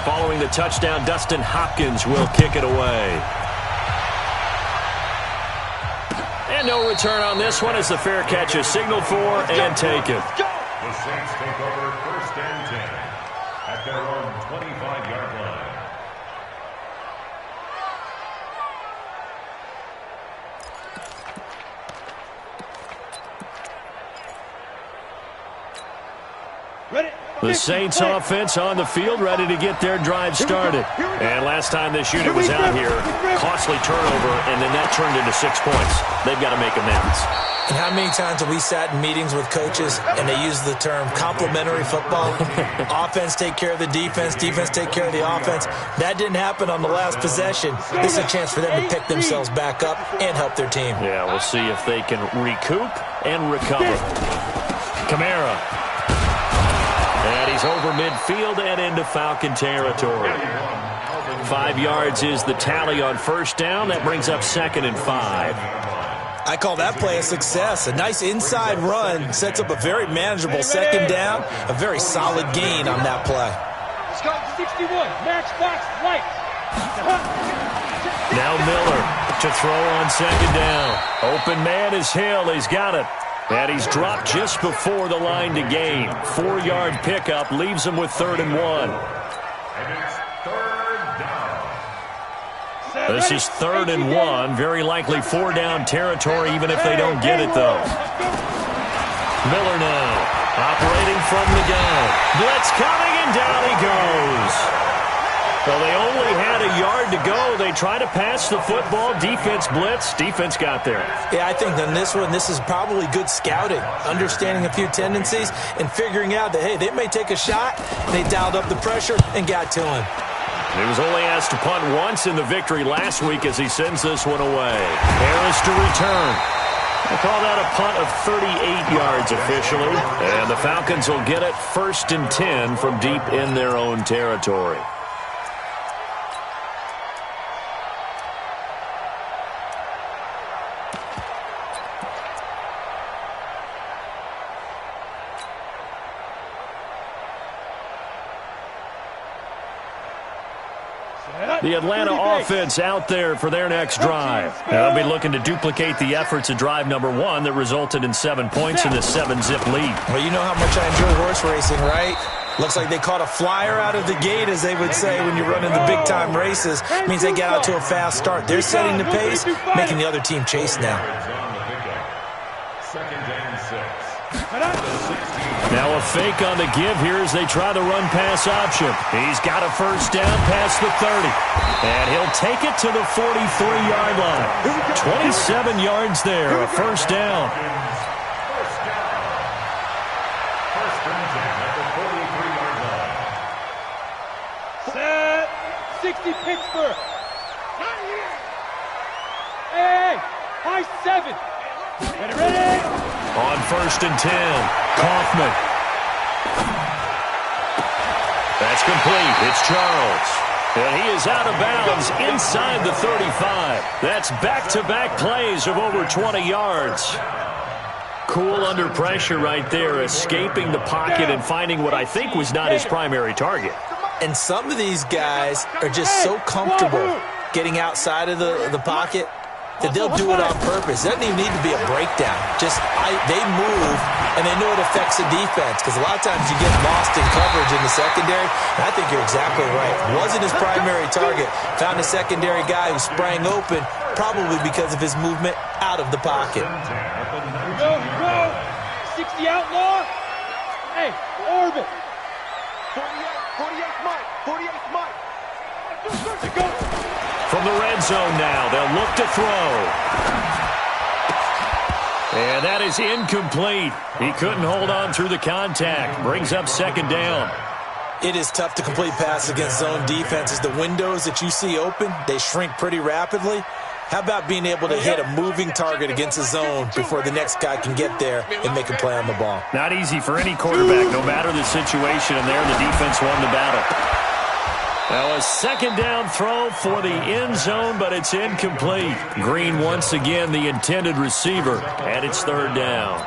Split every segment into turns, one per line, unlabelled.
Following the touchdown, Dustin Hopkins will kick it away. And no return on this one as the fair catch is signaled for and taken.
The Saints take over 1st and 10 at their own 25-yard line.
The Saints offense on the field, ready to get their drive started. And last time this unit was out here, costly turnover, and then that turned into 6 points. They've got to make amends.
And how many times have we sat in meetings with coaches and they use the term complementary football? Offense take care of the defense, defense take care of the offense. That didn't happen on the last possession. This is a chance for them to pick themselves back up and help their team.
Yeah, we'll see if they can recoup and recover. Kamara. And he's over midfield and into Falcon territory. 5 yards is the tally on 1st down. That brings up 2nd and 5.
I call that play a success. A nice inside run sets up a very manageable 2nd down. A very solid gain on that play.
Let's go 61. Matchbox light.
Now Miller to throw on 2nd down. Open man is Hill. He's got it. And he's dropped just before the line to gain. 4-yard pickup leaves him with 3rd and 1.
And it's 3rd down.
This is 3rd and 1. Very likely 4-down territory, even if they don't get it, though. Miller now operating from the gun. Blitz coming, and down he goes. Well, they only had a yard to go. They try to pass the football. Defense blitz. Defense got there.
Yeah, I think on this one, this is probably good scouting, understanding a few tendencies, and figuring out that, hey, they may take a shot. They dialed up the pressure and got to him.
He was only asked to punt once in the victory last week as he sends this one away. Harris to return. I call that a punt of 38 yards officially. And the Falcons will get it 1st and 10 from deep in their own territory. The Atlanta offense out there for their next drive. They'll be looking to duplicate the efforts of drive number 1 that resulted in 7 points in this 7-zip lead.
Well, you know how much I enjoy horse racing, right? Looks like they caught a flyer out of the gate, as they would say when you're running the big-time races. It means they get out to a fast start. They're setting the pace, making the other team chase now.
2nd and 6.
Now a fake on the give here as they try the run-pass option. He's got a 1st down past the 30. And he'll take it to the 43-yard line. 27 yards there, a 1st down.
First and 10 at the 43-yard line.
Set. 60 Pittsburgh. Hey, high 7. Ready.
On 1st and 10, Kaufman. That's complete. It's Charles. And he is out of bounds inside the 35. That's back-to-back plays of over 20 yards. Cool under pressure right there, escaping the pocket and finding what I think was not his primary target.
And some of these guys are just so comfortable getting outside of the pocket that they'll do it on purpose. It doesn't even need to be a breakdown. Just they move, and they know it affects the defense, because a lot of times you get lost in coverage in the secondary, and I think you're exactly right. Wasn't his primary target. Found a secondary guy who sprang open, probably because of his movement out of the pocket.
Go. 60 outlaw. Hey, orbit. 48 Mike. 48 Mike. Go.
From the red zone now, they'll look to throw. And that is incomplete. He couldn't hold on through the contact. Brings up 2nd down.
It is tough to complete passes against zone defenses. The windows that you see open, they shrink pretty rapidly. How about being able to hit a moving target against a zone before the next guy can get there and make a play on the ball?
Not easy for any quarterback, no matter the situation, and there the defense won the battle. Now a 2nd down throw for the end zone, but it's incomplete. Green once again the intended receiver, and it's 3rd down.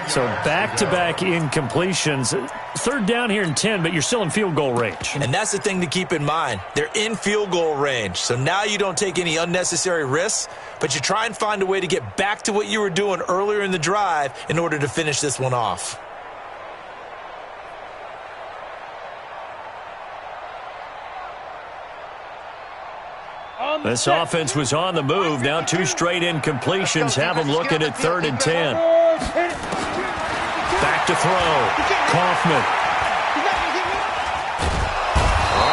So back-to-back incompletions. third down here and 10, but you're still in field goal range.
And that's the thing to keep in mind. They're in field goal range. So now you don't take any unnecessary risks, but you try and find a way to get back to what you were doing earlier in the drive in order to finish this one off.
This offense was on the move. Now 2 straight incompletions have them looking at 3rd and 10. Back to throw. Kaufman.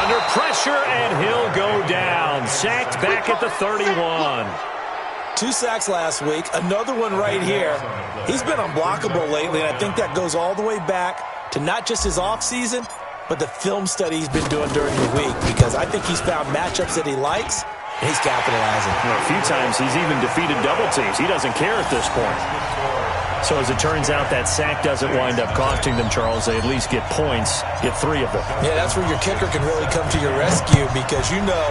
Under pressure, and he'll go down. Sacked back at the 31.
2 sacks last week. Another one right here. He's been unblockable lately, and I think that goes all the way back to not just his offseason, but the film study he's been doing during the week, because I think he's found matchups that he likes, and he's capitalizing.
Well, a few times he's even defeated double teams. He doesn't care at this point. So as it turns out, that sack doesn't wind up costing them, Charles. They at least get points, get 3 of them.
Yeah, that's where your kicker can really come to your rescue, because you know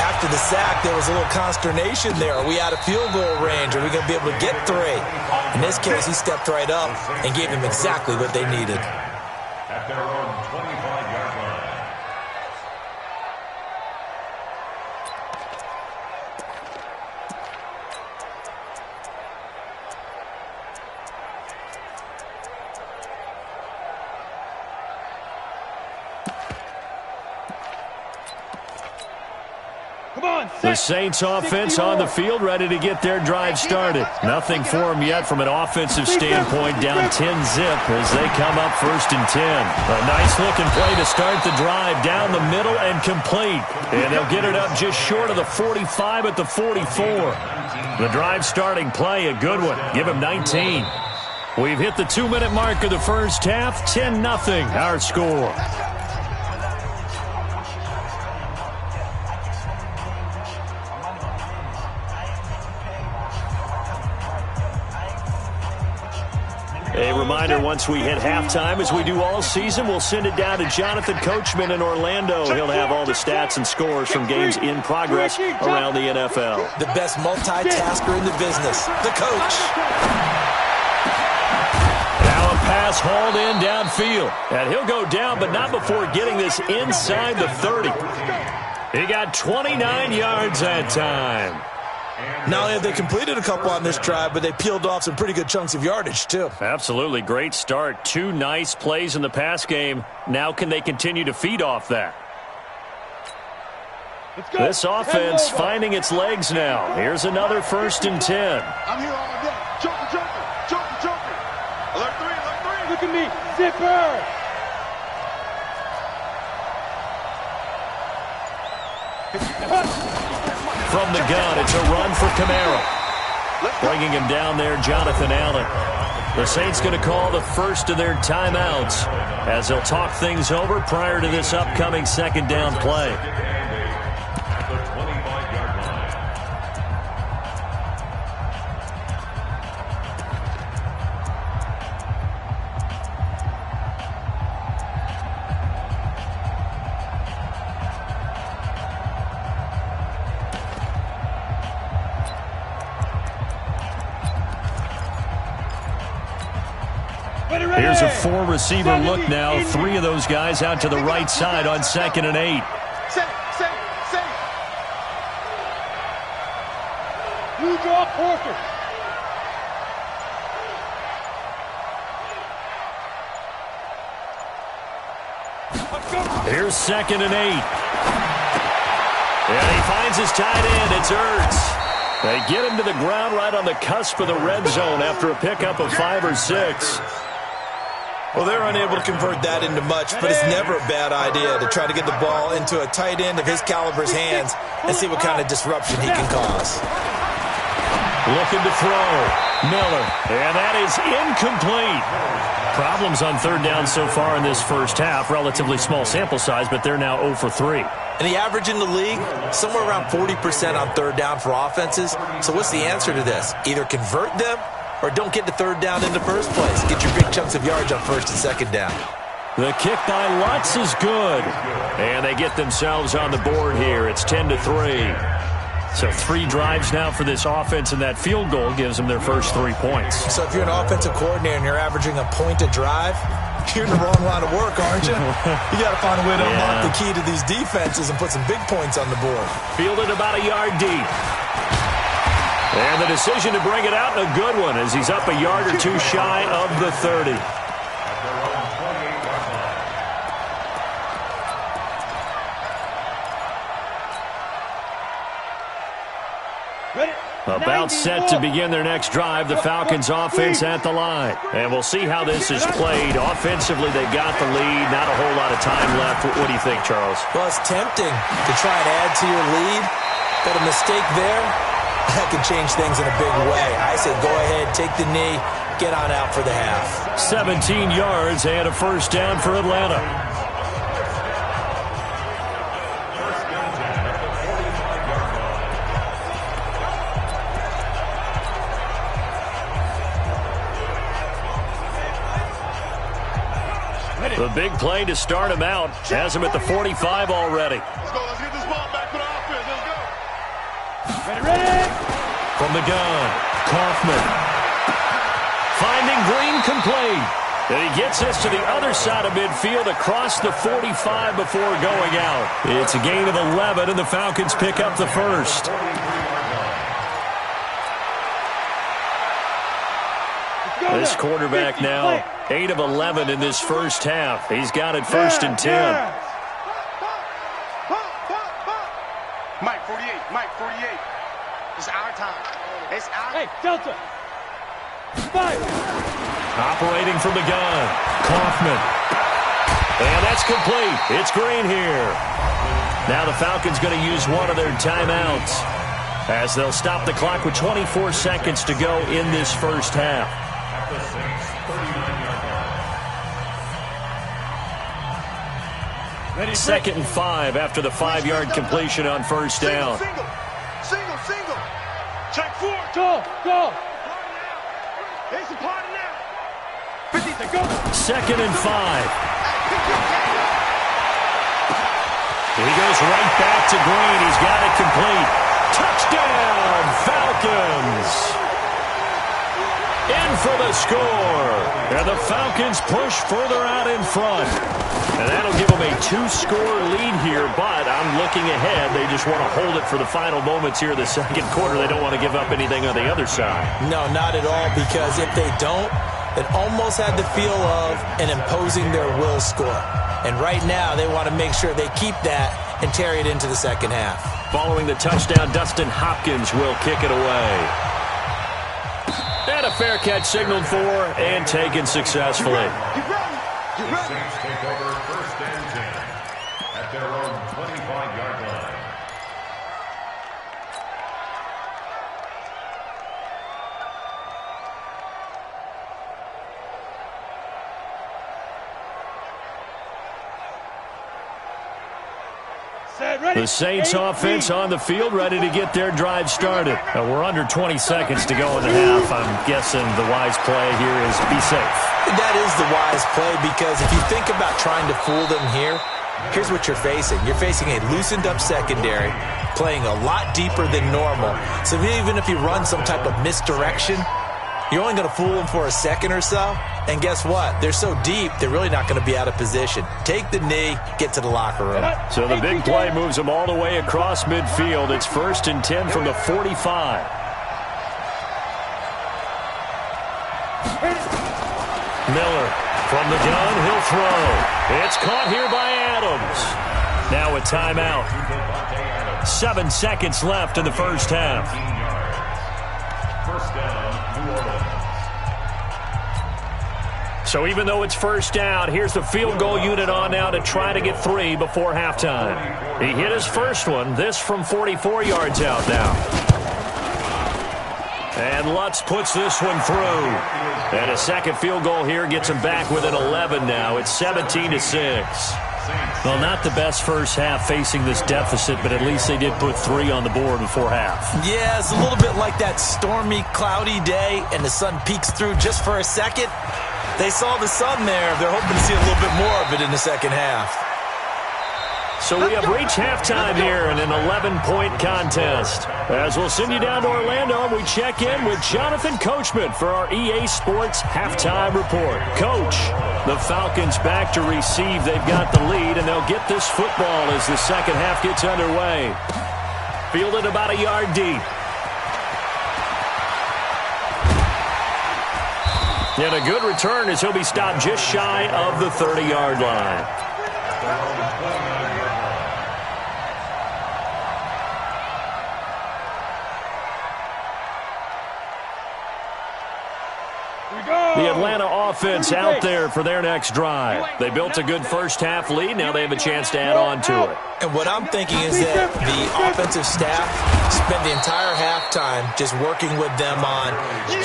after the sack there was a little consternation there. Are we out of field goal range? Are we going to be able to get 3? In this case, he stepped right up and gave them exactly what they needed.
At their own 25-yard line.
The Saints offense on the field, ready to get their drive started. Nothing for them yet from an offensive standpoint, down 10-zip as they come up 1st and 10. A nice-looking play to start the drive, down the middle and complete. And they'll get it up just short of the 45 at the 44. The drive starting play, a good one. Give him 19. We've hit the 2-minute mark of the first half, 10-0 our score. A reminder, once we hit halftime, as we do all season, we'll send it down to Jonathan Coachman in Orlando. He'll have all the stats and scores from games in progress around the NFL.
The best multitasker in the business, the coach.
Now a pass hauled in downfield. And he'll go down, but not before getting this inside the 30. He got 29 yards that time.
Not only have they completed a couple on this drive, but they peeled off some pretty good chunks of yardage, too.
Absolutely. Great start. 2 nice plays in the pass game. Now can they continue to feed off that? This offense finding its legs now. Here's another 1st and 10.
I'm here all day. Joker. Alert 3. Look at me. Zipper.
From the gun, it's a run for Camaro. Bringing him down there, Jonathan Allen. The Saints going to call the first of their timeouts as they'll talk things over prior to this upcoming 2nd down play.
At the 25-yard line.
Here's a 4-receiver look now. 3 of those guys out to the right side on 2nd and 8.
Set. You draw Porter.
Here's 2nd and 8. And he finds his tight end. It's Ertz. They get him to the ground right on the cusp of the red zone after a pickup of 5 or 6.
Well, they're unable to convert that into much, but it's never a bad idea to try to get the ball into a tight end of his caliber's hands and see what kind of disruption he can cause.
Looking to throw. Miller. And that is incomplete. Problems on 3rd down so far in this first half. Relatively small sample size, but they're now 0 for 3.
And the average in the league, somewhere around 40% on 3rd down for offenses. So what's the answer to this? Either convert them or don't get the 3rd down in the first place. Get your big chunks of yards on 1st and 2nd down.
The kick by Lutz is good. And they get themselves on the board here. It's 10-3. So 3 drives now for this offense, and that field goal gives them their first 3 points.
So if you're an offensive coordinator and you're averaging a point a drive, You're in the wrong line of work, aren't you? You got to find a way to unlock the key to these defenses and put some big points on the board.
Fielded about a yard deep. And the decision to bring it out, a good one, as he's up a yard or two shy of the 30. About set to begin their next drive, the Falcons offense at the line. And we'll see how this is played. Offensively, they got the lead. Not a whole lot of time left. What do you think, Charles?
Well, it's tempting to try and add to your lead, but a mistake there, that could change things in a big way. I say go ahead, take the knee, get on out for the half.
17 yards and a first down for Atlanta. The big play to start him out. Has him at the 45 already.
Let's go. Let's get this ball back for the offense. Let's go.
Ready. From the gun, Kaufman. Finding Green complete. And he gets this to the other side of midfield across the 45 before going out. It's a gain of 11, and the Falcons pick up the first. This quarterback now 8 of 11 in this first half. He's got it first and 10.
Mike 48, Mike 48. It's our time. It's our
Hey, Delta. Fire.
Operating from the gun, Kaufman. And that's complete. It's Green here. Now the Falcons going to use one of their timeouts as they'll stop the clock with 24 seconds to go in this first half. Second and 5 after the 5-yard completion on first down.
Single. Check 4.
Go.
It's a party now.
50 to go.
Second and 5. He goes right back to Green. He's got it complete. Touchdown, Falcons. In for the score. And the Falcons push further out in front. And that'll give them a 2-score lead here, but I'm looking ahead. They just want to hold it for the final moments here of the second quarter. They don't want to give up anything on the other side.
No, not at all, because if they don't, it almost had the feel of an imposing their will score. And right now, they want to make sure they keep that and carry it into the second half.
Following the touchdown, Dustin Hopkins will kick it away. And a fair catch signaled for and taken successfully.
The Saints take over first and 10 at their own 25-yard line.
The Saints offense on the field, ready to get their drive started. We're under 20 seconds to go in the half. I'm guessing the wise play here is be safe.
That is the wise play, because if you think about trying to fool them here, here's what you're facing. You're facing a loosened up secondary, playing a lot deeper than normal. So even if you run some type of misdirection, you're only going to fool them for a second or so. And guess what? They're so deep, they're really not going to be out of position. Take the knee, get to the locker room.
So the big play moves them all the way across midfield. It's first and 10 from the 45. Miller from the gun, he'll throw. It's caught here by Adams. Now a timeout. 7 seconds left in the first half.
First down, New Orleans.
So even though it's first down, here's the field goal unit on now to try to get 3 before halftime. He hit his first one, this from 44 yards out now. And Lutz puts this one through. And a second field goal here gets him back within 11 now. It's 17-6. Well, not the best first half facing this deficit, but at least they did put 3 on the board before half.
Yeah, it's a little bit like that stormy, cloudy day, and the sun peeks through just for a second. They saw the sun there. They're hoping to see a little bit more of it in the second half.
So we have reached halftime here in an 11-point contest. As we'll send you down to Orlando, we check in with Jonathan Coachman for our EA Sports Halftime Report. Coach, the Falcons back to receive. They've got the lead, and they'll get this football as the second half gets underway. Fielded about a yard deep. And a good return as he'll be stopped just shy of the 30-yard line. The Atlanta offense out there for their next drive. They built a good first-half lead. Now they have a chance to add on to it.
And what I'm thinking is that the offensive staff spent the entire halftime just working with them on,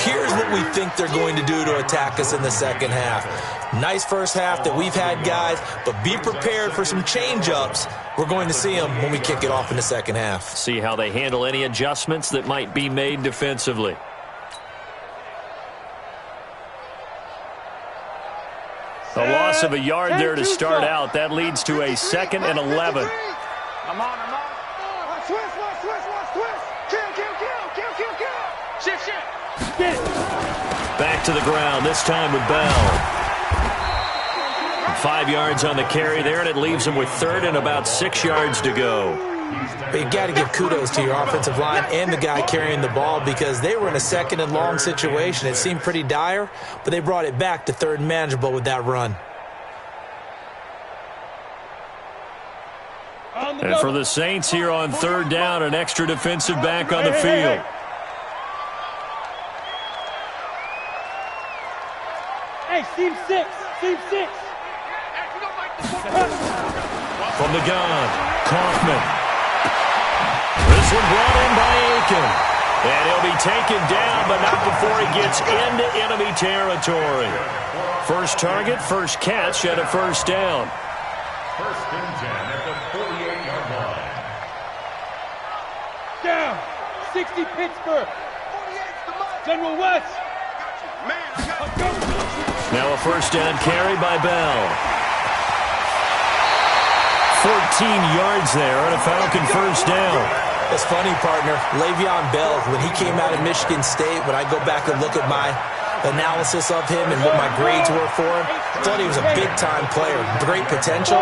here's what we think they're going to do to attack us in the second half. Nice first half that we've had, guys, but be prepared for some change-ups. We're going to see them when we kick it off in the second half.
See how they handle any adjustments that might be made defensively. A loss of a yard there to start out. That leads to a 2nd and 11.
I'm on. Twist. Kill. Shit.
Get it.
Back to the ground, this time with Bell. 5 yards on the carry there, and it leaves him with 3rd and about 6 yards to go.
But you got to give kudos to your offensive line and the guy carrying the ball because they were in a 2nd and long situation. It seemed pretty dire, but they brought it back to 3rd and manageable with that run.
And for the Saints here on 3rd down, an extra defensive back on the field.
Hey, seam 6.
From the gun, Kaufman. This one brought in by Aiken. And he'll be taken down, but not before he gets into enemy territory. First target, first catch, and a first down.
1st and 10 at the 48-yard line.
Down. 60 Pittsburgh. General West.
Now a first down carry by Bell. 14 yards there and a Falcon first down.
It's funny, partner. Le'Veon Bell, when he came out of Michigan State, when I go back and look at my analysis of him and what my grades were for him, I thought he was a big-time player, great potential,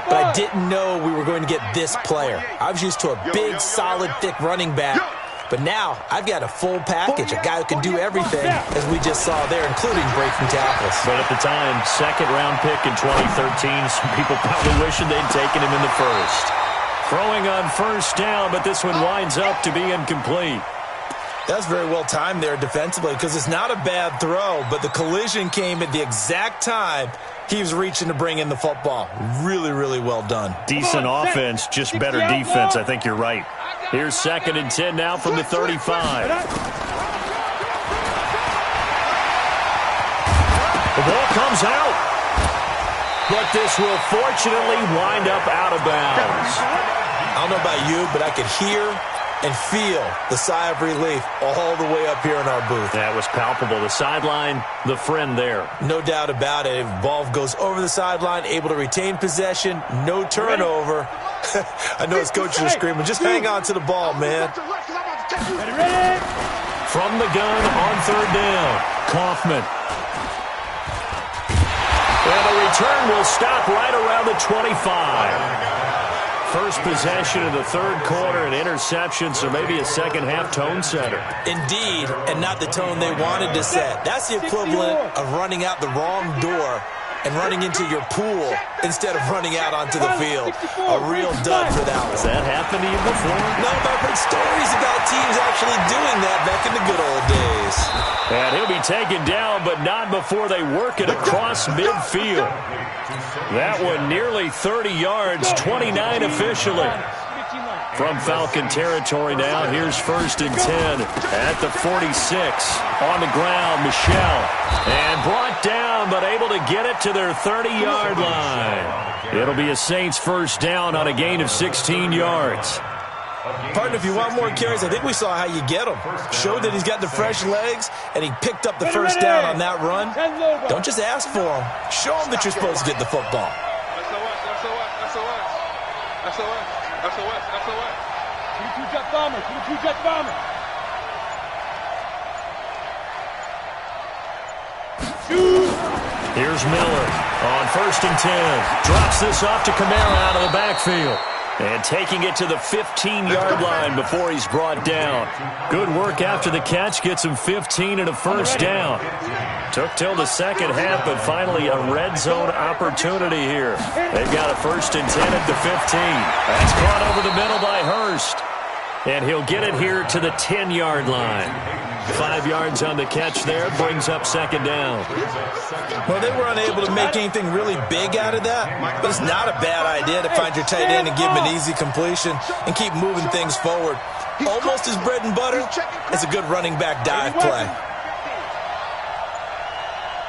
but I didn't know we were going to get this player. I was used to a big, solid, thick running back, but now I've got a full package, a guy who can do everything, as we just saw there, including breaking tackles.
But at the time, 2nd-round pick in 2013, some people probably wishing they'd taken him in the first. Throwing on first down, but this one winds up to be incomplete.
That's very well timed there defensively because it's not a bad throw, but the collision came at the exact time he was reaching to bring in the football. Really, really well done.
Decent offense, just better defense. I think you're right. Here's 2nd and 10 now from the 35. The ball comes out. But this will fortunately wind up out of bounds.
I don't know about you, but I could hear and feel the sigh of relief all the way up here in our booth.
That was palpable. The sideline, the friend there.
No doubt about it. If ball goes over the sideline, able to retain possession, no turnover. I know his coaches are screaming, just hang on to the ball, man.
From the gun on 3rd down, Kaufman. And the return will stop right around the 25. First possession of the 3rd quarter, an interception, so maybe a second-half tone setter.
Indeed, and not the tone they wanted to set. That's the equivalent of running out the wrong door and running into your pool instead of running out onto the field. A real dud for that one.
Has that happened to you before?
No, but I've heard stories about teams actually doing that back in the good old days.
And he'll be taken down, but not before they work it across midfield. That one nearly 30 yards, 29 officially. From Falcon territory now, here's 1st and 10 at the 46. On the ground, Michelle. And brought down, but able to get it to their 30-yard line. It'll be a Saints first down on a gain of 16 yards.
Partner, if you want more carries, I think we saw how you get them. Showed that he's got the fresh legs, and he picked up the first down on that run. Don't just ask for them. Show them that you're supposed to get the football.
SOS, SOS, SOS.
22 jet bomber, 22 jet bomber. Shoot!
Here's Miller on 1st and 10. Drops this off to Kamara out of the backfield. And taking it to the 15-yard line before he's brought down. Good work after the catch. Gets him 15 and a first down. Took till the second half, but finally a red zone opportunity here. They've got a 1st and 10 at the 15. That's caught over the middle by Hurst. And he'll get it here to the 10-yard line. 5 yards on the catch there, brings up 2nd down.
Well, they were unable to make anything really big out of that, but it's not a bad idea to find your tight end and give him an easy completion and keep moving things forward. Almost his bread and butter is a good running back dive play.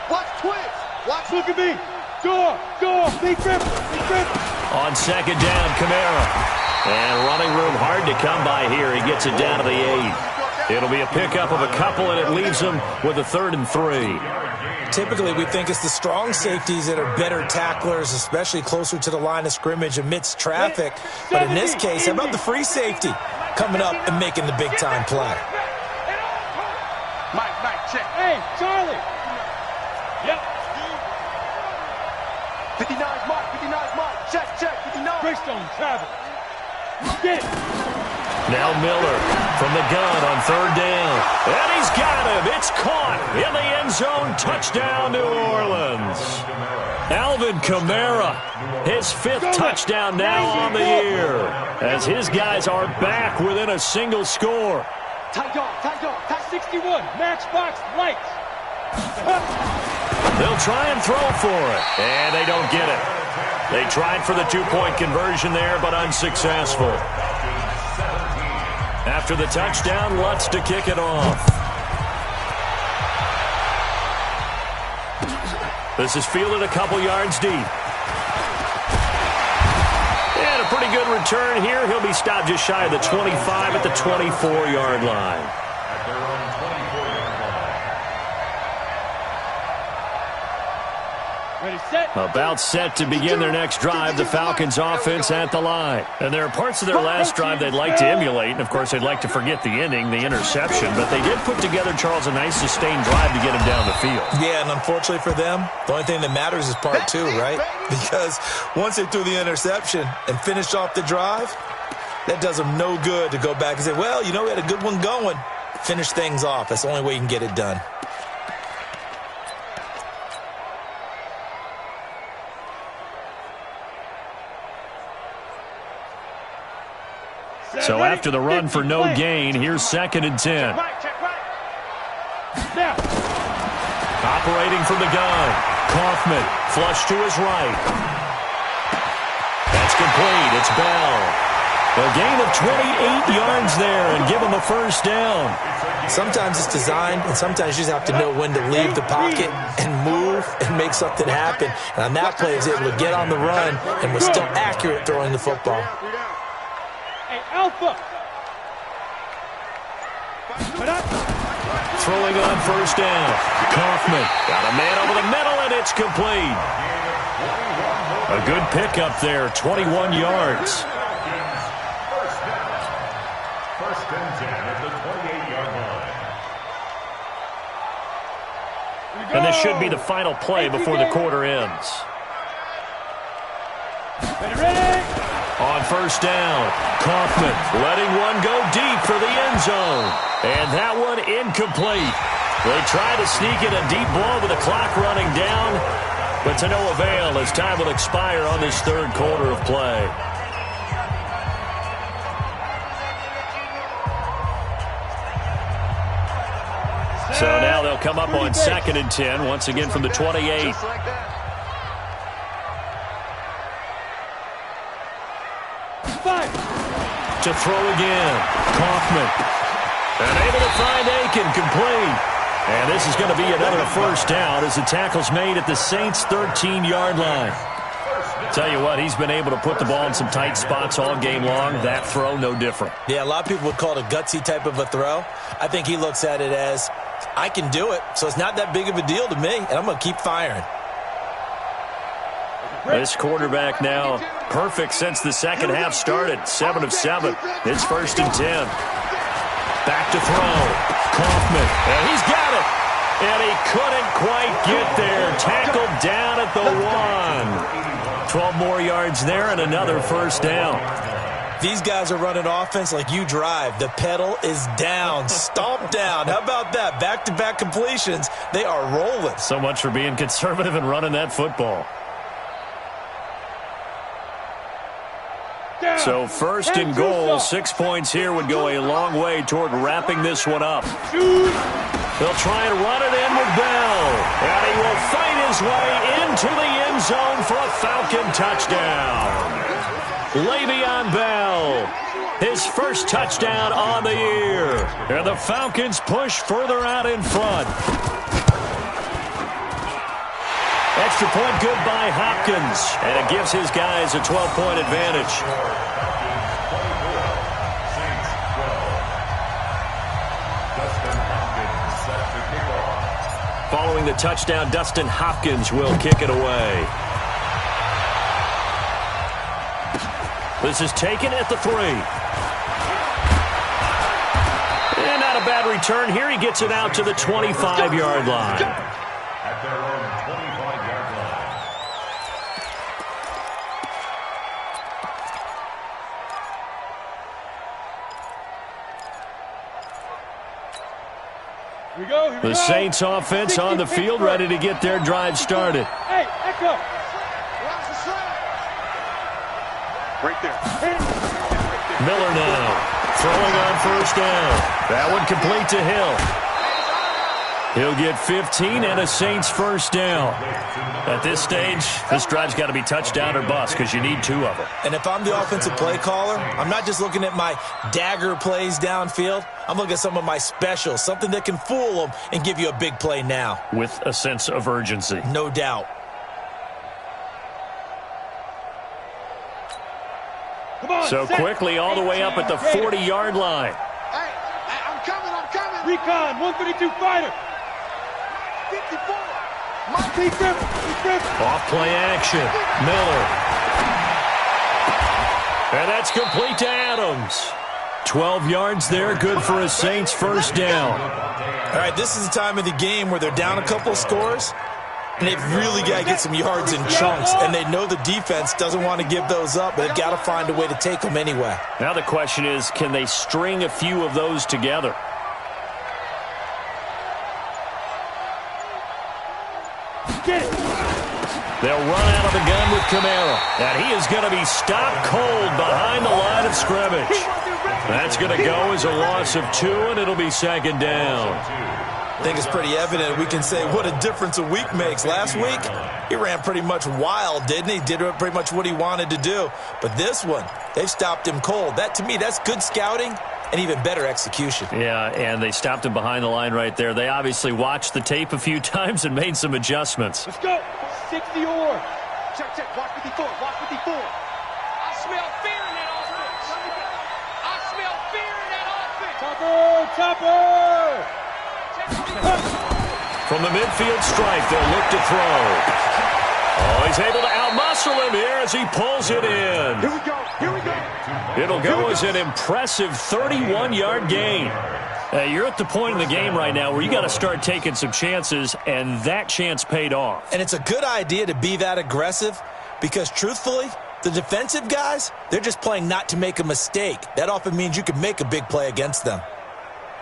Watch twist. Watch.
Look at me. Go, big grip, big grip.
On 2nd down, Kamara. And running room hard to come by here. He gets it down to the 8. It'll be a pickup of a couple, and it leaves him with a 3rd and 3.
Typically, we think it's the strong safeties that are better tacklers, especially closer to the line of scrimmage amidst traffic. But in this case, how about the free safety coming up and making the big-time play?
Mike, check.
Hey, Charlie. Yep.
59's Mike. Check, 59.
Greystone, travel. Get it.
Now Miller from the gun on 3rd down. And he's got him. It's caught in the end zone. Touchdown, New Orleans. Alvin Kamara, his 5th touchdown now on the year, as his guys are back within a single score.
Tight dog. 61, matchbox, lights.
They'll try and throw for it, and they don't get it. They tried for the 2-point conversion there, but unsuccessful. After the touchdown, Lutz to kick it off. This is fielded a couple yards deep. And a pretty good return here. He'll be stopped just shy of the 25 at the 24-yard line.
Ready, set.
About set to begin their next drive, the Falcons offense at the line. And there are parts of their last drive they'd like to emulate. And, of course, they'd like to forget the ending, the interception. But they did put together, Charles, a nice sustained drive to get him down the field.
Yeah, and unfortunately for them, the only thing that matters is part 2, right? Because once they threw the interception and finished off the drive, that does them no good to go back and say, well, you know, we had a good one going. Finish things off. That's the only way you can get it done.
So after the run for no gain, here's 2nd and 10.
Now.
Operating from the gun. Kaufman, flush to his right. That's complete. It's Bell. A gain of 28 yards there and give him a 1st down.
Sometimes it's designed, and sometimes you just have to know when to leave the pocket and move and make something happen. And on that play, he was able to get on the run and was still accurate throwing the football.
Hey, Alpha.
Throwing on 1st down. Kaufman got a man over the middle, and it's complete. A good pickup there, 21 yards.
First and 10 at the 28-yard line.
And this should be the final play before the quarter ends.
Ready.
On 1st down, Kaufman letting one go deep for the end zone. And that one incomplete. They try to sneak in a deep ball with the clock running down, but to no avail as time will expire on this 3rd quarter of play. So now they'll come up on 2nd and 10, once again from the 28. To throw again. Kaufman. And able to find Aiken, complete. And this is going to be another 1st down as the tackle's made at the Saints' 13-yard line. Tell you what, he's been able to put the ball in some tight spots all game long. That throw, no different.
Yeah, a lot of people would call it a gutsy type of a throw. I think he looks at it as, I can do it, so it's not that big of a deal to me, and I'm going to keep firing.
This quarterback now perfect since the second half started. 7 of 7. It's 1st and 10. Back to throw. Kaufman. And he's got it. And he couldn't quite get there. Tackled down at the 1. 12 more yards there and another 1st down.
These guys are running offense like you drive. The pedal is down, stomped down. How about that? Back-to-back completions. They are rolling.
So much for being conservative and running that football. So 1st and goal, 6 points here would go a long way toward wrapping this one up. They'll try and run it in with Bell. And he will fight his way into the end zone for a Falcon touchdown. Le'Veon Bell, his first touchdown on the year. And the Falcons push further out in front. Extra point good by Hopkins. And it gives his guys a 12-point advantage. Following the touchdown, Dustin Hopkins will kick it away. This is taken at the 3. And not a bad return here. He gets it out to the 25-yard line.
At their own 25-yard line.
Here we go.
The Saints offense on the field, ready to get their drive started.
Hey, Echo.
Right there.
Miller now throwing on 1st down. That one complete to Hill. He'll get 15 and a Saints 1st down. At this stage, this drive's got to be touchdown or bust because you need 2 of them.
And if I'm the offensive play caller, I'm not just looking at my dagger plays downfield. I'm looking at some of my specials, something that can fool them and give you a big play now.
With a sense of urgency.
No doubt.
Come on,
So
set.
quickly all the way up at the 40-yard line.
Hey, I'm coming.
Recon, 132 fighter.
54.
T. Griffin.
Off play action. Miller. And that's complete to Adams. 12 yards there, good for a Saints 1st down.
All right, this is the time of the game where they're down a couple of scores, and they've really got to get some yards in chunks, and they know the defense doesn't want to give those up, but they've got to find a way to take them anyway.
Now the question is, can they string a few of those together?
Get it.
They'll run out of the gun with Kamara, and he is going to be stopped cold behind the line of scrimmage. That's going to go as a loss of 2, and it'll be 2nd down.
I think it's pretty evident. We can say what a difference a week makes. Last week, he ran pretty much wild, didn't he? Did pretty much what he wanted to do. But this one, they've stopped him cold. That, to me, that's good scouting and even better execution.
Yeah, and they stopped him behind the line right there. They obviously watched the tape a few times and made some adjustments.
Let's go. 60 or.
Check. Watch 54. Watch 54. I smell fear in that offense. I smell fear in that offense.
Chopper.
From the midfield stripe, they'll look to throw. Oh, he's able to outmuscle him here as he pulls it in.
Here we go.
It'll go as an impressive 31-yard gain. You're at the point in the game right now where you got to start taking some chances, and that chance paid off.
And it's a good idea to be that aggressive because, truthfully, the defensive guys, they're just playing not to make a mistake. That often means you can make a big play against them.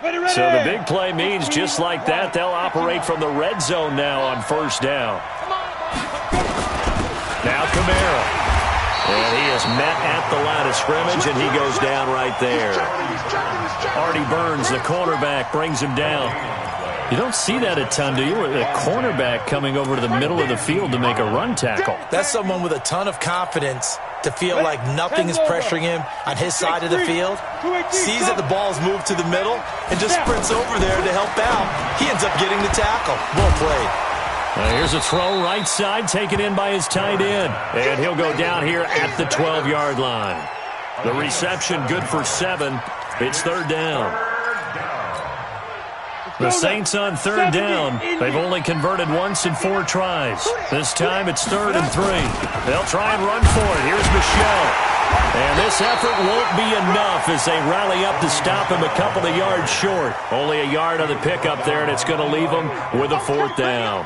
Ready.
So the big play means just like that, they'll operate from the red zone now on 1st down. Now Kamara. And he is met at the line of scrimmage, and he goes down right there. Artie Burns, the cornerback, brings him down. You don't see that a ton, do you? A cornerback coming over to the middle of the field to make a run tackle.
That's someone with a ton of confidence to feel like nothing is pressuring him on his side of the field. Sees that the ball's moved to the middle and just sprints over there to help out. He ends up getting the tackle. Well played.
Here's a throw right side, taken in by his tight end. And he'll go down here at the 12-yard line. The reception good for 7. It's 3rd down. The Saints on third down. They've only converted once in 4 tries. This time it's 3rd and 3. They'll try and run for it. Here's Michel. And this effort won't be enough as they rally up to stop him a couple of yards short. Only a yard on the pickup there, and it's going to leave them with a 4th down.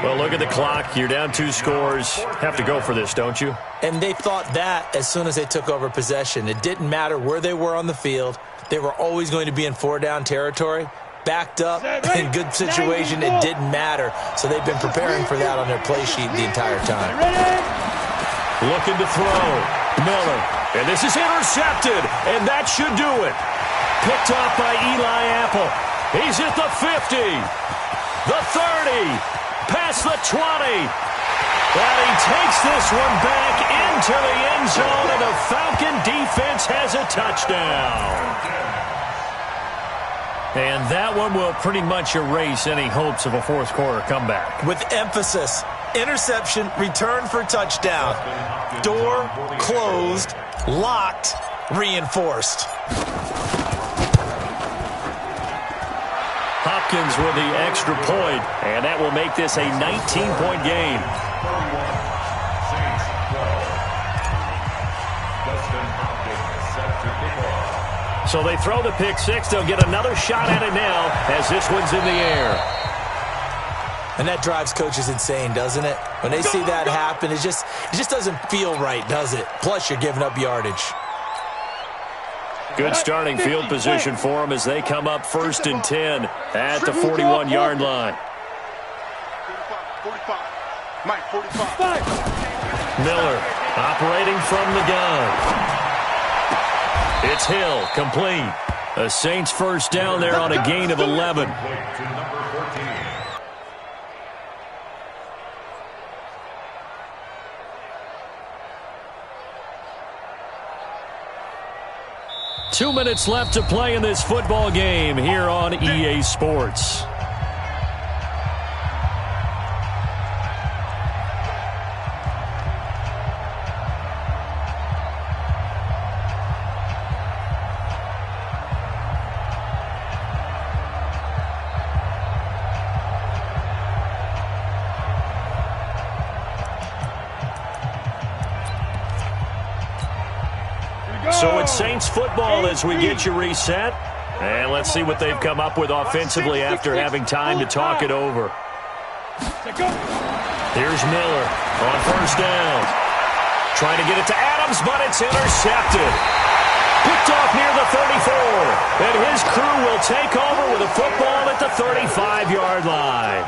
Well, look at the clock. You're down 2 scores. Have to go for this, don't you?
And they thought that as soon as they took over possession. It didn't matter where they were on the field. They were always going to be in 4-down territory. Backed up, in good situation, it didn't matter. So they've been preparing for that on their play sheet the entire time.
Looking to throw. Miller. And this is intercepted. And that should do it. Picked off by Eli Apple. He's at the 50. The 30. Past the 20. And he takes this one back into the end zone. And the Falcon defense has a touchdown. And that one will pretty much erase any hopes of a 4th quarter comeback.
With emphasis. Interception, return for touchdown. Door closed, locked, reinforced.
Hopkins with the extra point, and that will make this a 19-point game. So they throw the pick 6. They'll get another shot at it now as this one's in the air.
And that drives coaches insane, doesn't it? When they see that happen, it just doesn't feel right, does it? Plus, you're giving up yardage.
Good starting field position for them as they come up 1st and 10 at the 41-yard line.
45. Mike, 45.
Miller operating from the gun. It's Hill, complete. The Saints 1st down there on a gain of 11. 2 minutes left to play in this football game here on EA Sports. So it's Saints football as we get you reset. And let's see what they've come up with offensively after having time to talk it over. Here's Miller on 1st down. Trying to get it to Adams, but it's intercepted. Picked off near the 34. And his crew will take over with a football at the 35-yard line.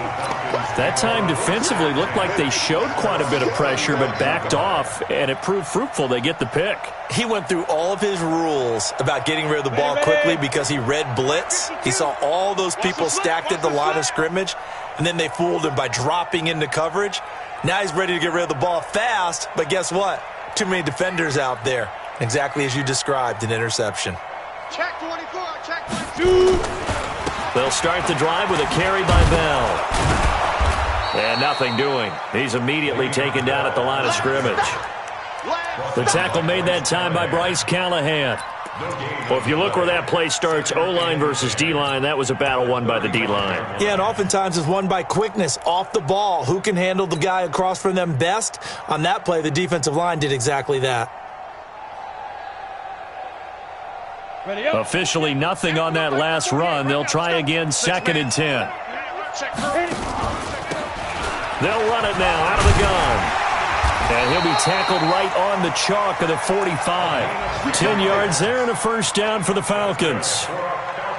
That time defensively looked like they showed quite a bit of pressure but backed off, and it proved fruitful. They get the pick.
He went through all of his rules about getting rid of the ball quickly because he read blitz. He saw all those people stacked at the line of scrimmage, and then they fooled him by dropping into coverage. Now he's ready to get rid of the ball fast, but guess what? Too many defenders out there. Exactly as you described, an interception.
Check 24, check 22.
They'll start the drive with a carry by Bell. And nothing doing. He's immediately taken down at the line of scrimmage. The tackle made that time by Bryce Callahan. Well, if you look where that play starts, O-line versus D-line, that was a battle won by the D-line.
Yeah, and oftentimes it's won by quickness off the ball. Who can handle the guy across from them best? On that play, the defensive line did exactly that.
Officially nothing on that last run. They'll try again, 2nd and 10. They'll run it now out of the gun. And he'll be tackled right on the chalk of the 45. 10 yards there and a 1st down for the Falcons.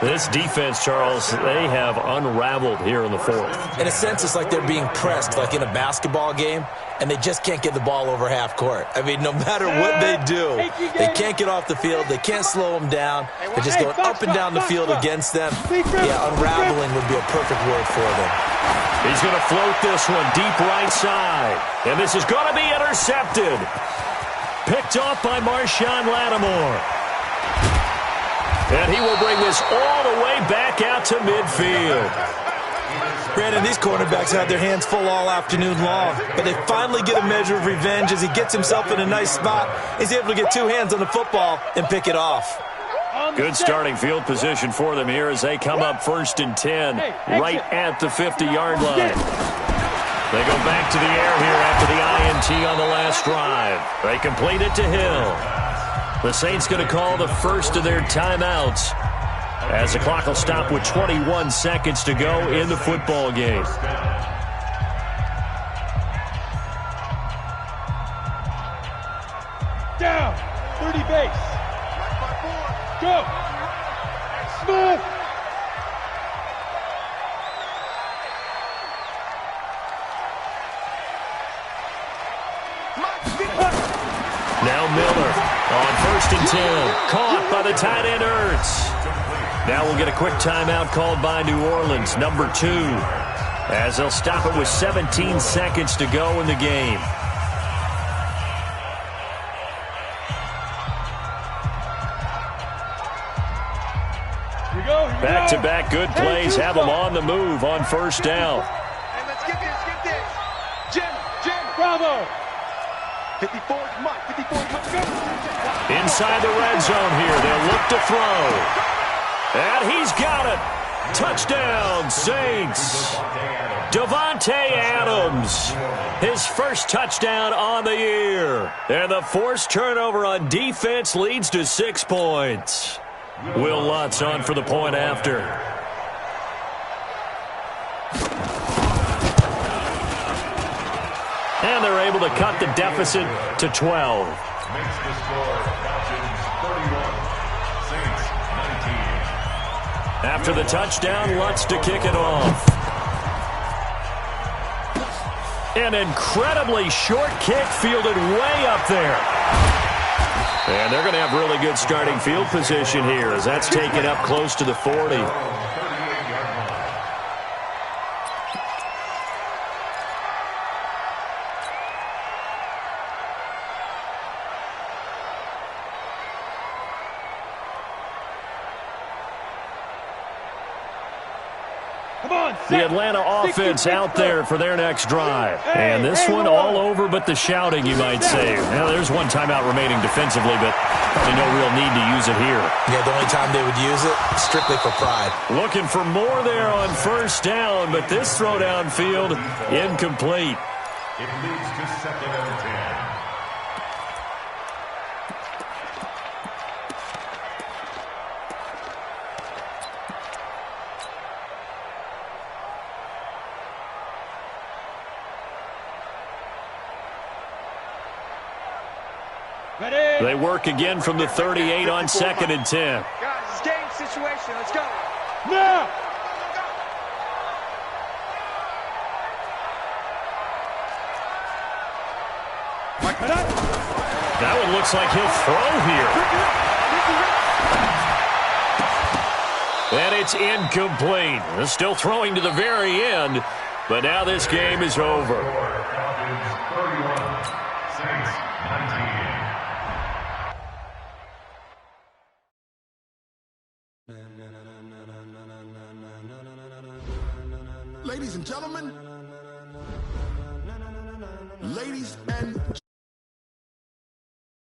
This defense, Charles, they have unraveled here in the 4th.
In a sense, it's like they're being pressed, like in a basketball game, and they just can't get the ball over half court. I mean, no matter what they do, they can't get off the field. They can't slow them down. They're just going up and down the field against them. Yeah, unraveling would be a perfect word for them.
He's going to float this one deep right side. And this is going to be intercepted. Picked off by Marshawn Lattimore. And he will bring this all the way back out to midfield.
Brandon, these cornerbacks had their hands full all afternoon long, but they finally get a measure of revenge as he gets himself in a nice spot. He's able to get 2 hands on the football and pick it off.
Good starting field position for them here as they come up 1st and 10, right at the 50-yard line. They go back to the air here after the INT on the last drive. They complete it to Hill. The Saints going to call the first of their timeouts as the clock will stop with 21 seconds to go in the football game.
Down. 30 base. Go. Smith.
Now Miller on 1st and 10. Caught by the tight end Ertz. Now we'll get a quick timeout called by New Orleans, number 2, as they'll stop it with 17 seconds to go in the game. Back-to-back good plays have them on the move on 1st down.
Hey, let's get this. Jim.
Bravo.
54, come on. 54, come on.
Inside the red zone here, they'll look to throw. And he's got it. Touchdown, Saints. Davante Adams. His first touchdown on the year. And the forced turnover on defense leads to 6 points. Will Lutz on for the point after. And they're able to cut the deficit to 12.
Makes the score Falcons 31, Saints 19.
After the touchdown, Lutz to kick it off. An incredibly short kick fielded way up there. And they're going to have really good starting field position here as that's taken up close to the 40. The Atlanta offense out there for their next drive. And this one all over but the shouting, you might say. Now, there's one timeout remaining defensively, but probably no real need to use it here.
Yeah, the only time they would use it, strictly for pride.
Looking for more there on 1st down, but this throw downfield, incomplete.
It leads to 2nd and 10.
They work again from the 38 on 2nd and 10.
Guys, it's game situation. Let's go.
Now.
That one looks like he'll throw here. And it's incomplete. They're still throwing to the very end, but now this game is over.
Falcons 31, Saints 19.
Ladies and gentlemen, ladies and